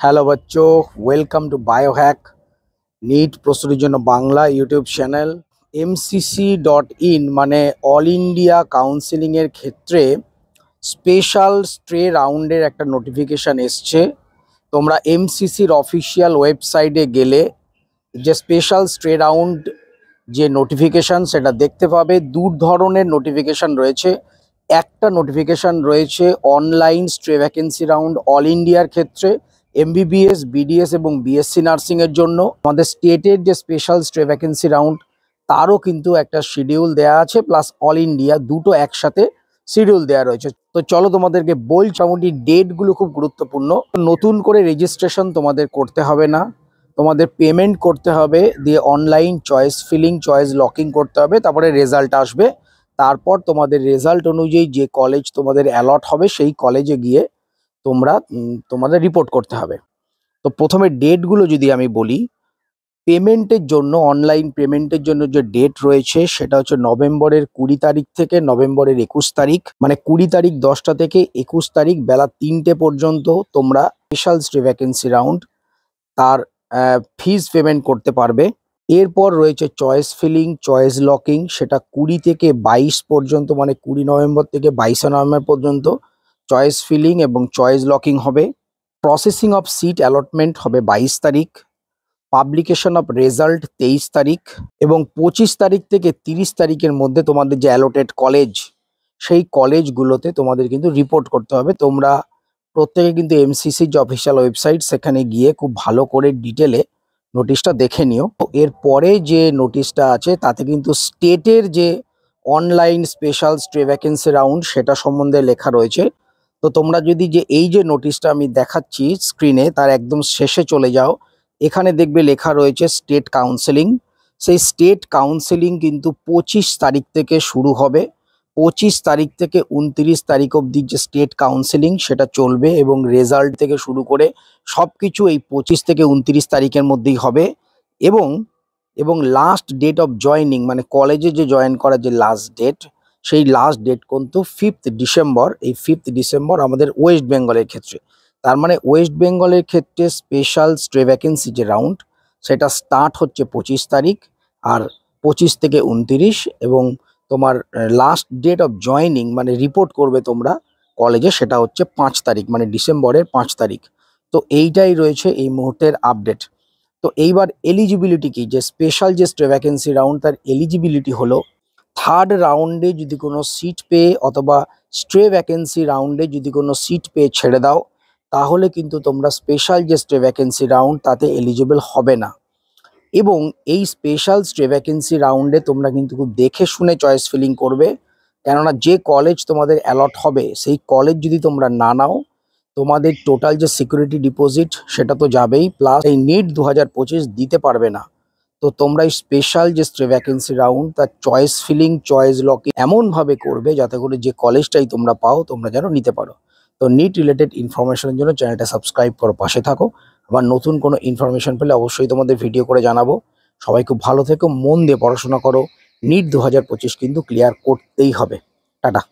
Hello বাচ্চো, welcome to Biohack NEET প্রস্তুতির জন্য বাংলা ইউটিউব চ্যানেল। MCC.in মানে অল ইন্ডিয়া কাউন্সিলিংয়ের ক্ষেত্রে স্পেশাল স্ট্রে রাউন্ডের একটা নোটিফিকেশান এসছে। তোমরা MCCর অফিসিয়াল ওয়েবসাইটে গেলে যে স্পেশাল স্ট্রে রাউন্ড যে নোটিফিকেশান সেটা দেখতে পাবে। দু ধরনের নোটিফিকেশান রয়েছে। একটা নোটিফিকেশান রয়েছে অনলাইন স্ট্রে ভ্যাকেন্সি রাউন্ড অল ইন্ডিয়ার ক্ষেত্রে MBBS, BDS এবং BSc নার্সিংয়ের জন্য। আমাদের স্টেটের যে স্পেশাল স্ট্রে ভ্যাকেন্সি রাউন্ড তারও কিন্তু একটা শিডিউল দেওয়া আছে, প্লাস অল ইন্ডিয়া দুটো একসাথে শিডিউল দেওয়া রয়েছে। তো চলো তোমাদেরকে বলছি, মোটামুটি ডেটগুলো খুব গুরুত্বপূর্ণ। নতুন করে রেজিস্ট্রেশন তোমাদের করতে হবে না, তোমাদের পেমেন্ট করতে হবে, দিয়ে online choice filling, choice locking করতে হবে, তারপরে রেজাল্ট আসবে। তারপর তোমাদের রেজাল্ট অনুযায়ী যে কলেজ তোমাদের অ্যালট হবে সেই কলেজে গিয়ে তোমাদের রিপোর্ট করতে হবে। তো প্রথমে ডেটগুলো যদি আমি বলি, পেমেন্টের জন্য অনলাইন পেমেন্টের জন্য যে ডেট রয়েছে সেটা হচ্ছে নভেম্বরের 20 তারিখ থেকে নভেম্বরের 21 তারিখ, মানে 20 তারিখ 10টা থেকে 21 তারিখ বেলা 3টে পর্যন্ত তোমরা স্পেশাল স্ট্রে ভ্যাকেন্সি রাউন্ড তার ফিজ পেমেন্ট করতে পারবে। এরপর রয়েছে চয়েস ফিলিং, চয়েস লকিং, সেটা 20 থেকে 22 পর্যন্ত, মানে 20 নভেম্বর থেকে 22 নভেম্বর পর্যন্ত চয়েস ফিলিং এবং চয়েস লকিং হবে। প্রসেসিং অফ সিট অ্যালটমেন্ট হবে 22 তারিখ, পাবলিকেশন অফ রেজাল্ট 23 তারিখ, এবং 25 তারিখ থেকে 30 তারিখের মধ্যে তোমাদের যে অ্যালোটেড কলেজ সেই কলেজগুলোতে তোমাদের কিন্তু রিপোর্ট করতে হবে। তোমরা প্রত্যেকে কিন্তু MCCর যে অফিসিয়াল ওয়েবসাইট সেখানে গিয়ে খুব ভালো করে ডিটেলে নোটিশটা দেখে নিও। এরপরে যে নোটিশটা আছে তাতে কিন্তু স্টেটের যে অনলাইন স্পেশাল স্ট্রে ভ্যাকেন্সি রাউন্ড সেটা সম্বন্ধে লেখা রয়েছে। তো তোমরা যদি এই যে নোটিশটা আমি দেখাচ্ছি স্ক্রিনে তার একদম শেষে চলে যাও, এখানে দেখবে লেখা রয়েছে স্টেট কাউন্সেলিং। সেই স্টেট কাউন্সেলিং কিন্তু 25 তারিখ থেকে শুরু হবে। 25 তারিখ থেকে 29 তারিখ অবধি যে স্টেট কাউন্সেলিং সেটা চলবে, এবং রেজাল্ট থেকে শুরু করে সব কিছু এই 25 থেকে 29 তারিখের মধ্যেই হবে। এবং লাস্ট ডেট অফ জয়নিং, মানে কলেজে যে জয়েন করার যে লাস্ট ডেট, সেই লাস্ট ডেট কিন্তু 5th ডিসেম্বর। এই 5th ডিসেম্বর আমাদের ওয়েস্ট বেঙ্গলের ক্ষেত্রে। তার মানে ওয়েস্ট বেঙ্গলের ক্ষেত্রে স্পেশাল স্ট্রে ভ্যাকেন্সি যে রাউন্ড সেটা স্টার্ট হচ্ছে 25 তারিখ, আর 25 থেকে 29, এবং তোমার লাস্ট ডেট অফ জয়নিং মানে রিপোর্ট করবে তোমরা কলেজে সেটা হচ্ছে 5 তারিখ, মানে ডিসেম্বরের 5 তারিখ। তো এইটাই রয়েছে এই মুহূর্তের আপডেট। তো এইবার এলিজিবিলিটি কি, যে স্পেশাল যে স্ট্রে ভ্যাকেন্সি রাউন্ড তার এলিজিবিলিটি হলো, থার্ড রাউন্ডে যদি কোনো সিট পেয়ে অথবা স্ট্রে ভ্যাকেন্সি রাউন্ডে যদি কোনো সিট পেয়ে ছেড়ে দাও তাহলে কিন্তু তোমরা স্পেশাল যে স্ট্রে ভ্যাকেন্সি রাউন্ড তাতে এলিজিবল হবে না। এবং এই স্পেশাল স্ট্রে ভ্যাকেন্সি রাউন্ডে তোমরা কিন্তু খুব দেখে শুনে চয়েস ফিলিং করবে, কেননা যে কলেজ তোমাদের অ্যালট হবে সেই কলেজ যদি তোমরা না নাও তোমাদের টোটাল যে সিকিউরিটি ডিপোজিট সেটা তো যাবেই, প্লাস এই নিট 2025 দিতে পারবে না। তো তোমরা এই স্পেশাল যে স্ট্রে ভ্যাকেন্সি রাউন্ড তার চয়েস ফিলিং, চয়েস লকিং এমনভাবে করবে যাতে করে যে কলেজটাই তোমরা পাও তোমরা যেন নিতে পারো। তো নিট রিলেটেড ইনফরমেশনের জন্য চ্যানেলটা সাবস্ক্রাইব করো, পাশে থাকো। আবার নতুন কোনো ইনফরমেশন পেলে অবশ্যই তোমাদের ভিডিও করে জানাবো। সবাই খুব ভালো থেকো, মন দিয়ে পড়াশোনা করো। নিট 2025 কিন্তু ক্লিয়ার করতেই হবে। টাটা।